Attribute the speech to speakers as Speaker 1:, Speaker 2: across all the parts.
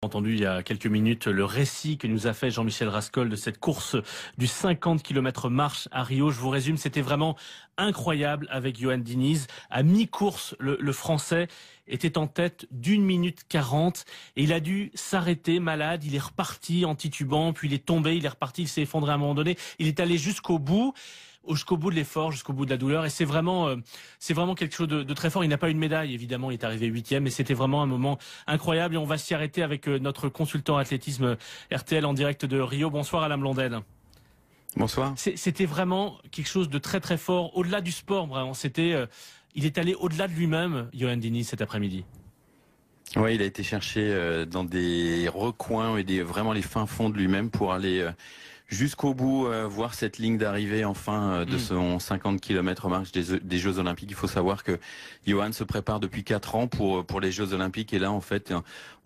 Speaker 1: Entendu il y a quelques minutes le récit que nous a fait Jean-Michel Rascol de cette course du 50 km marche à Rio. Je vous résume, c'était vraiment incroyable avec Yoann Diniz. À mi-course, le Français était en tête d'1 minute 40 et il a dû s'arrêter malade. Il est reparti en titubant, puis il est tombé, il est reparti, il s'est effondré à un moment donné. Il est allé jusqu'au bout de l'effort, jusqu'au bout de la douleur. Et c'est vraiment quelque chose de très fort. Il n'a pas eu de médaille, évidemment. Il est arrivé 8e, mais c'était vraiment un moment incroyable. Et on va s'y arrêter avec notre consultant athlétisme RTL en direct de Rio. Bonsoir Alain Blondel.
Speaker 2: Bonsoir.
Speaker 1: C'était vraiment quelque chose de très très fort. Au-delà du sport, vraiment. Il est allé au-delà de lui-même, Yoann Diniz, cet après-midi.
Speaker 2: Oui, il a été chercher dans des recoins et vraiment les fins fonds de lui-même pour aller jusqu'au bout, voir cette ligne d'arrivée enfin de son 50 km marche des Jeux Olympiques. Il faut savoir que Yoann se prépare depuis 4 ans pour les Jeux Olympiques et là en fait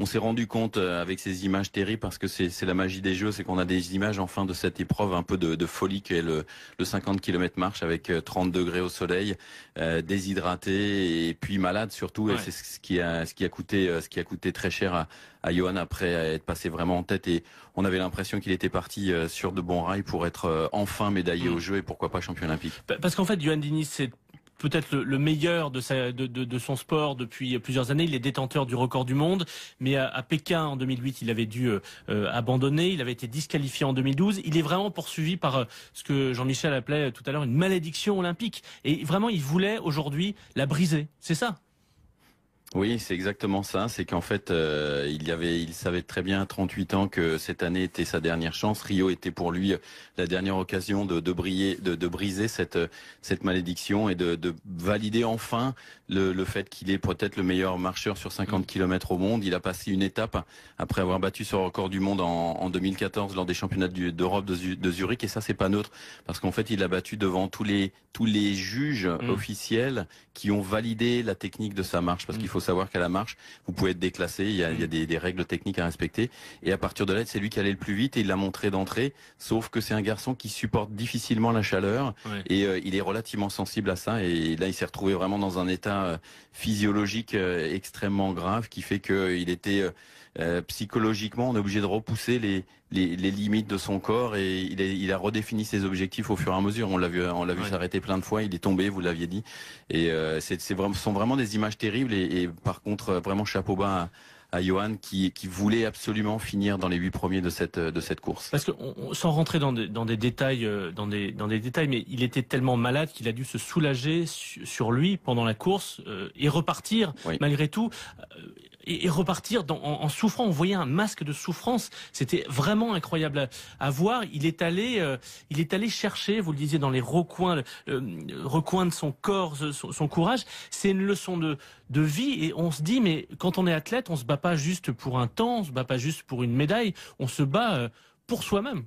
Speaker 2: on s'est rendu compte avec ces images terribles parce que c'est la magie des Jeux, c'est qu'on a des images enfin de cette épreuve un peu de folie qu'est le 50 km marche avec 30 degrés au soleil, déshydraté et puis malade surtout. Ouais. Et c'est ce qui a coûté très cher à Yoann après être passé vraiment en tête et on avait l'impression qu'il était parti sur de bons rails pour être enfin médaillé aux Jeux et pourquoi pas champion olympique.
Speaker 1: Parce qu'en fait Yoann Diniz c'est peut-être le meilleur de son sport depuis plusieurs années. Il est détenteur du record du monde, mais à Pékin en 2008, il avait dû abandonner. Il avait été disqualifié en 2012. Il est vraiment poursuivi par ce que Jean-Michel appelait tout à l'heure une malédiction olympique. Et vraiment, il voulait aujourd'hui la briser. C'est ça?
Speaker 2: Oui, c'est exactement ça. C'est qu'en fait, il savait très bien à 38 ans que cette année était sa dernière chance. Rio était pour lui la dernière occasion de briser cette malédiction et de valider enfin le fait qu'il est peut-être le meilleur marcheur sur 50 km au monde. Il a passé une étape après avoir battu son record du monde en 2014 lors des championnats d'Europe de Zurich. Et ça, c'est pas neutre parce qu'en fait, il a battu devant tous les juges officiels qui ont validé la technique de sa marche parce qu'il faut savoir qu'à la marche, vous pouvez être déclassé, il y a des règles techniques à respecter. Et à partir de là, c'est lui qui allait le plus vite et il l'a montré d'entrée. Sauf que c'est un garçon qui supporte difficilement la chaleur et il est relativement sensible à ça. Et là, il s'est retrouvé vraiment dans un état physiologique extrêmement grave qui fait qu'il était psychologiquement, on est obligé de repousser les limites de son corps et il a redéfini ses objectifs au fur et à mesure. On l'a vu s'arrêter plein de fois. Il est tombé, vous l'aviez dit. Et ce sont vraiment des images terribles. Et par contre, vraiment chapeau bas à Yoann qui voulait absolument finir dans les 8 premiers de cette course.
Speaker 1: Parce que sans rentrer dans des détails, mais il était tellement malade qu'il a dû se soulager sur lui pendant la course et repartir malgré tout. Et repartir en souffrant. On voyait un masque de souffrance. C'était vraiment incroyable à voir. Il est allé chercher, vous le disiez, dans les recoins de son corps, son courage. C'est une leçon de vie. Et on se dit, mais quand on est athlète, on se bat pas juste pour un temps, on se bat pas juste pour une médaille. On se bat pour soi-même.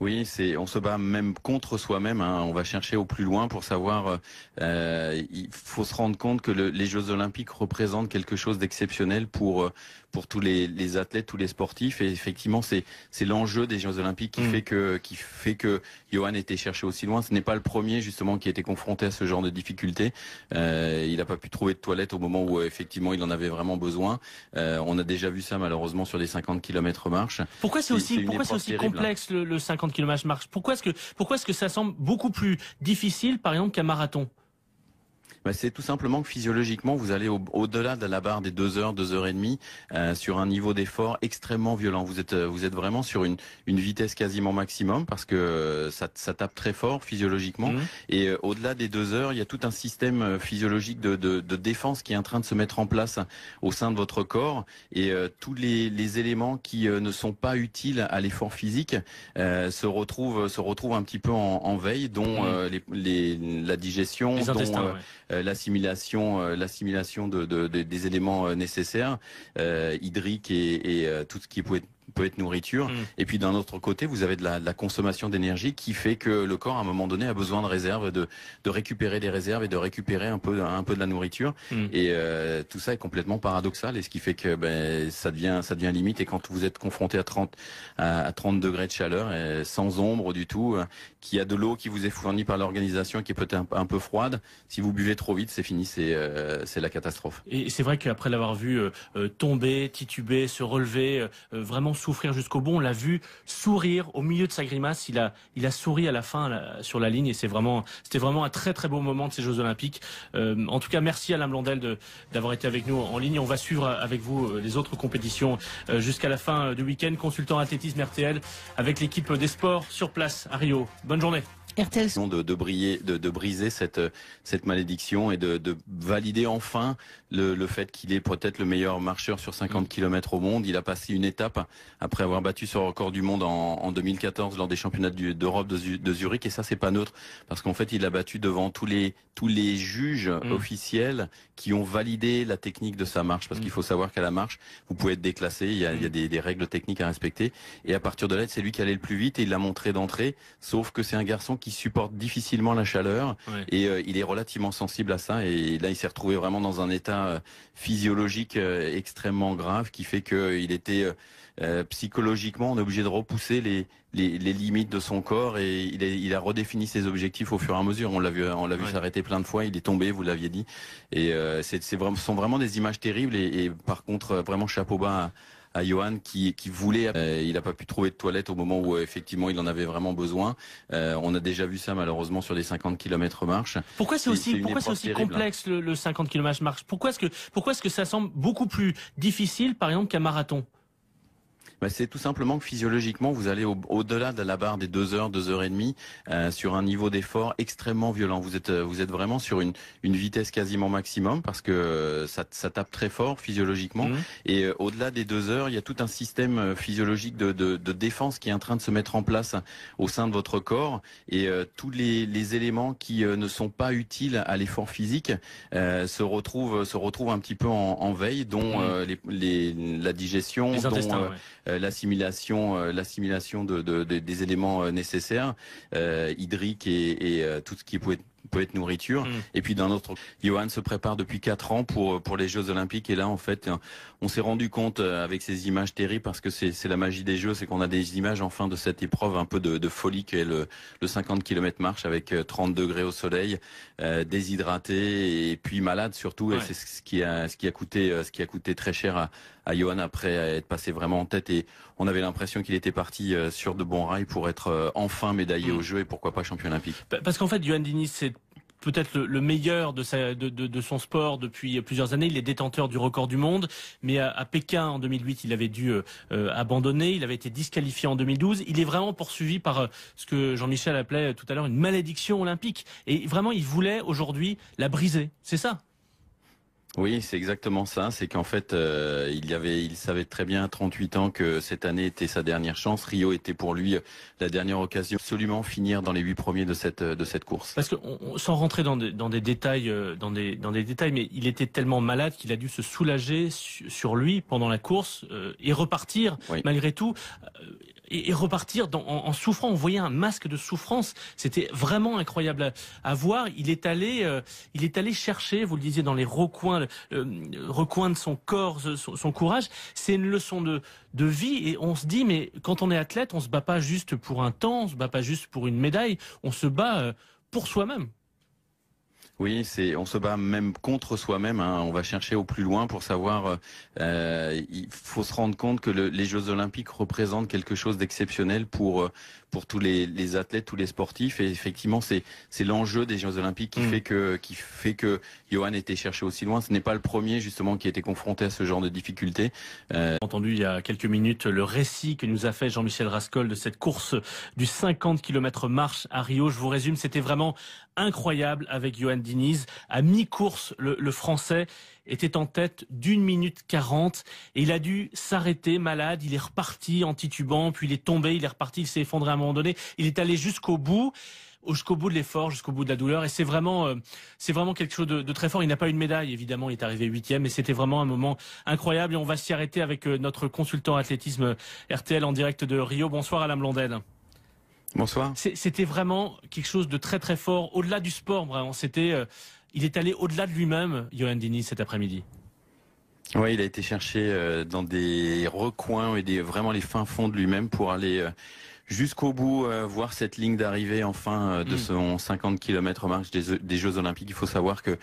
Speaker 2: Oui, on se bat même contre soi-même. On va chercher au plus loin pour savoir. Il faut se rendre compte que les Jeux Olympiques représentent quelque chose d'exceptionnel pour tous les athlètes, tous les sportifs. Et effectivement, c'est l'enjeu des Jeux Olympiques qui fait que Yoann était cherché aussi loin. Ce n'est pas le premier justement qui a été confronté à ce genre de difficultés. Il n'a pas pu trouver de toilette au moment où effectivement il en avait vraiment besoin. On a déjà vu ça malheureusement sur des 50 km marche.
Speaker 1: Pourquoi c'est aussi complexe le 50 km marche? Pourquoi est-ce que ça semble beaucoup plus difficile par exemple qu'un marathon?
Speaker 2: C'est tout simplement que physiologiquement, vous allez au-delà de la barre des 2 heures, 2 heures et demie, sur un niveau d'effort extrêmement violent. Vous êtes vraiment sur une vitesse quasiment maximum parce que ça tape très fort physiologiquement. Et au-delà des 2 heures, il y a tout un système physiologique de défense qui est en train de se mettre en place au sein de votre corps. Et tous les éléments qui ne sont pas utiles à l'effort physique se retrouvent un petit peu en veille, dont la digestion, dont l'assimilation des éléments nécessaires, hydriques et tout ce qui peut nourriture. Et puis d'un autre côté, vous avez de la consommation d'énergie qui fait que le corps, à un moment donné, a besoin de réserves, de récupérer des réserves et de récupérer un peu de la nourriture. Et tout ça est complètement paradoxal, et ce qui fait que ça devient limite. Et quand vous êtes confronté à 30 degrés de chaleur, sans ombre du tout, qu'il y a de l'eau qui vous est fournie par l'organisation qui est peut-être un peu froide, si vous buvez trop vite, c'est fini, c'est la catastrophe.
Speaker 1: Et c'est vrai qu'après l'avoir vu tomber, tituber, se relever, vraiment souffrir jusqu'au bout, on l'a vu sourire au milieu de sa grimace. Il a souri à la fin sur la ligne, et c'était vraiment un très très beau moment de ces Jeux Olympiques. En tout cas, merci Alain Blondel d'avoir été avec nous en ligne. On va suivre avec vous les autres compétitions jusqu'à la fin du week-end. Consultant athlétisme RTL avec l'équipe des sports sur place à Rio. Bonne journée.
Speaker 3: RTL.
Speaker 2: De briser cette malédiction et de valider enfin le fait qu'il est peut-être le meilleur marcheur sur 50 km au monde. Il a passé une étape après avoir battu son record du monde en 2014 lors des championnats d'Europe de Zurich, et ça c'est pas neutre parce qu'en fait il a battu devant tous les juges officiels qui ont validé la technique de sa marche, parce qu'il faut savoir qu'à la marche vous pouvez être déclassé, il y a des règles techniques à respecter, et à partir de là c'est lui qui allait le plus vite et il l'a montré d'entrée, sauf que c'est un garçon qui supporte difficilement la chaleur et il est relativement sensible à ça, et là il s'est retrouvé vraiment dans un état physiologique extrêmement grave qui fait qu'il était psychologiquement on est obligé de repousser les limites de son corps, et il a redéfini ses objectifs au fur et à mesure. On l'a vu s'arrêter plein de fois, il est tombé, vous l'aviez dit, et ce sont vraiment des images terribles, et par contre vraiment chapeau bas à Johan qui voulait, il n'a pas pu trouver de toilette au moment où effectivement il en avait vraiment besoin. On a déjà vu ça malheureusement sur des 50 km marche.
Speaker 1: Pourquoi c'est aussi complexe le 50 km marche? Pourquoi est-ce que ça semble beaucoup plus difficile par exemple qu'un marathon?
Speaker 2: C'est tout simplement que physiologiquement, vous allez au-delà de la barre des 2 heures, 2 heures et demie, sur un niveau d'effort extrêmement violent. Vous êtes vraiment sur une vitesse quasiment maximum, parce que ça tape très fort physiologiquement. Et au-delà des 2 heures, il y a tout un système physiologique de défense qui est en train de se mettre en place au sein de votre corps. Et tous les éléments qui ne sont pas utiles à l'effort physique se retrouvent un petit peu en veille, dont la digestion, dont l'assimilation des éléments nécessaires, hydriques et tout ce qui peut être nourriture. Et puis d'un autre, Johan se prépare depuis 4 ans pour les Jeux Olympiques, et là en fait on s'est rendu compte avec ces images terribles, parce que c'est la magie des Jeux, c'est qu'on a des images enfin de cette épreuve un peu de folie qu'est le 50 km marche, avec 30 degrés au soleil, déshydraté et puis malade surtout, et c'est ce qui a coûté très cher à Johan après être passé vraiment en tête, et on avait l'impression qu'il était parti sur de bons rails pour être enfin médaillé aux Jeux et pourquoi pas champion olympique.
Speaker 1: Parce qu'en fait Johan Diniz, c'est peut-être le meilleur de son sport depuis plusieurs années. Il est détenteur du record du monde, mais à Pékin en 2008, il avait dû abandonner. Il avait été disqualifié en 2012. Il est vraiment poursuivi par ce que Jean-Michel appelait tout à l'heure une malédiction olympique. Et vraiment, il voulait aujourd'hui la briser. C'est ça?
Speaker 2: Oui, c'est exactement ça. C'est qu'en fait, il savait très bien à 38 ans que cette année était sa dernière chance. Rio était pour lui la dernière occasion absolument finir dans les 8 premiers de cette course.
Speaker 1: Parce que sans rentrer dans des détails, mais il était tellement malade qu'il a dû se soulager sur lui pendant la course et repartir malgré tout. Et repartir en souffrant. On voyait un masque de souffrance. C'était vraiment incroyable à voir. Il est allé chercher, vous le disiez, dans les recoins de son corps, son courage. C'est une leçon de vie. Et on se dit, mais quand on est athlète, on se bat pas juste pour un temps, on se bat pas juste pour une médaille. On se bat pour soi-même.
Speaker 2: Oui, on se bat même contre soi-même. On va chercher au plus loin pour savoir. Il faut se rendre compte que les Jeux Olympiques représentent quelque chose d'exceptionnel pour tous les athlètes, tous les sportifs. Et effectivement, c'est l'enjeu des Jeux Olympiques qui fait que Johan était cherché aussi loin. Ce n'est pas le premier justement qui a été confronté à ce genre de difficultés.
Speaker 1: Entendu il y a quelques minutes le récit que nous a fait Jean-Michel Rascol de cette course du 50 km marche à Rio. Je vous résume, c'était vraiment incroyable avec Johan Diniz. À mi-course, le Français était en tête d'1 minute 40 et il a dû s'arrêter malade. Il est reparti en titubant, puis il est tombé, il est reparti, il s'est effondré à un moment donné. Il est allé jusqu'au bout de l'effort, jusqu'au bout de la douleur. Et c'est vraiment quelque chose de très fort. Il n'a pas eu de médaille, évidemment. Il est arrivé 8e, mais c'était vraiment un moment incroyable. Et on va s'y arrêter avec notre consultant athlétisme RTL en direct de Rio. Bonsoir Alain Blondel.
Speaker 2: Bonsoir.
Speaker 1: C'était vraiment quelque chose de très très fort. Au-delà du sport, vraiment. Il est allé au-delà de lui-même, Yoann Diniz, cet après-midi.
Speaker 2: Oui, il a été chercher dans des recoins et vraiment les fins fonds de lui-même pour aller jusqu'au bout, voir cette ligne d'arrivée enfin de son 50 km marche des Jeux Olympiques. Il faut savoir que